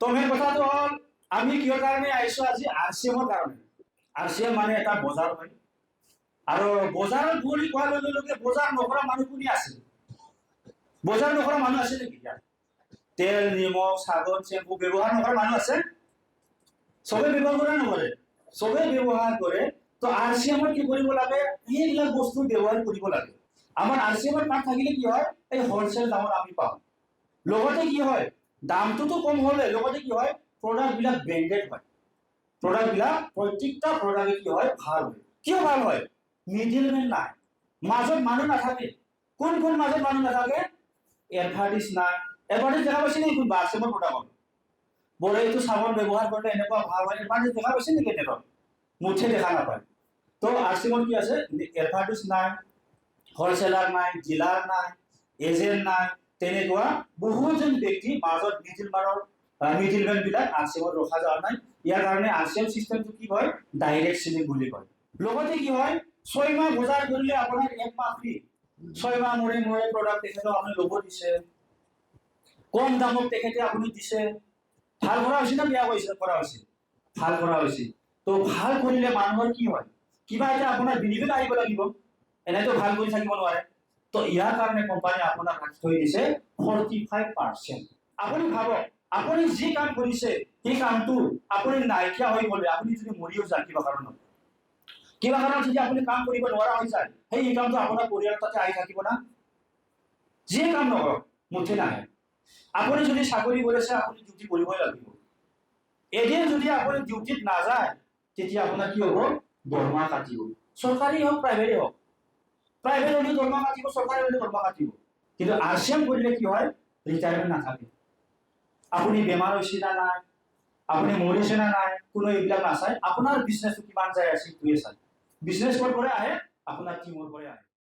তো মেন কথাটো হ'ল আমি কিহৰ কাৰণে আহিছো আজি আৰচিএমৰ কাৰণে। আৰচিএম মানে এটা বজাৰ হয় আৰু বজাৰত বুলি কোৱাৰ লগে লগে বজাৰ নকৰা মানুহ কোনে আছে? বজাৰ নকৰা মানুহ আছে নেকি? তেল নিমখ চাবোন চেম্পু ব্যৱহাৰ নকৰা মানুহ আছে? সবে ব্যৱহাৰ কৰে নকৰে? সবে ব্যৱহাৰ কৰে। তো আৰচিএমত কি কৰিব লাগে? এইবিলাক বস্তু ব্যৱহাৰ কৰিব লাগে। আমাৰ আৰচিএমৰ কাৰ্ড থাকিলে কি হয়, এই হোলসেল দামত আমি পাওঁ। লগতে কি হয়, দামটোতো কম হলে লগতে কি হয়, প্ৰডাক্ট বিলাক ব্ৰেন্ডেড হয়। প্রোডাক্ট বিলাক প্রত্যেকটা প্রোডাক্টে কি হয়, ভাল হয়। কিয় ভাল হয়? মিডলম্যান নাই, মাজত মানুহ নাথাকে। কোন কোন মাজত মানুহ নাথাকে? এডভার্টাইজ নাই। এডভার্টাইজ দেখা পাইছে নেকি কোনোবা আৰচিএমৰ প্ৰডাক্টত? বোলে এইটো চাবোন ব্যৱহাৰ কৰিলে এনেকুৱা ভাল হয়, এডভাৰ্টাইজ দেখা পাইছে নেকি নেটত? মুঠে দেখা নাপায়। তো আৰচিএমত কি আছে? এডভাৰ্টাইজ নাই, হোলসেলাৰ নাই, ডিলাৰ নাই, এজেন্ট নাই, তেনেকুৱা বহুজন ব্যক্তি মাজত মিডিলম্যান বিলাক আৰচিএমত ৰখা যোৱা নাই। ইয়াৰ কাৰণে আৰচিএম সিস্টেমটো কি হয়, ডাইৰেক্ট সেলিং বুলি কয়। লগতে কি হয়, 6 মাহ বজাৰ কৰিলে আপোনাৰ 1 মাহ ফ্ৰী। 6 মাহ মূৰে মূৰে প্ৰডাক্ট তেখেতক আপুনি ল'ব দিছে, কম দামত তেখেতে আপুনি দিছে। ভাল কৰা হৈছে না বেয়া কৰা হৈছে? ভাল কৰা হৈছে। তো ভাল কৰিলে মানুহৰ কি হয়, কিবা এটা আপোনাৰ বিনিয়োগ আহিব লাগিব, এনেতো ভাল কৰি থাকিব নোৱাৰে। তো ইয়াৰ কাৰণে কোম্পানী আপোনাক ৰাখি থৈ দিছে 45%। আপুনি ভাবক, আপুনি যি কাম কৰিছে সেই কামটো আপুনি নাইকিয়া হৈ গ'লে, আপুনি যদি মৰিও যায় কিবা কাৰণত যদি আপুনি কাম কৰিব নোৱাৰা হৈ যায়, সেই ইনকামটো আপোনাৰ পৰিয়ালৰ তাতে আহি থাকিব না? যি কাম নকৰক মুঠে নাহে। আপুনি যদি চাকৰি কৰিছে, আপুনি ডিউটি কৰিবই লাগিব। এদিন যদি আপুনি ডিউটিত নাযায়, তেতিয়া আপোনাৰ কি হ'ব? দৰমহা কাটিব। চৰকাৰী হওক প্ৰাইভেট হওক, প্ৰাইভেট হলে দৰমহা কাটিব, চৰকাৰী হলে দৰমহা কাটিব। কিন্তু আৰচিএম কৰিলে কি হয়, ৰিটায়াৰমেন্ট নাথাকে। আপুনি বেমাৰ হৈছে না নাই, আপুনি মৰিছে না নাই, কোনো এইবিলাক নাচায়। আপোনাৰ বিজনেছটো কিমান যায় আছে সেইটোৱে চায়। বিজনেছ ক'ৰ পৰা আহে? আপোনাৰ টিমৰ পৰা আহে।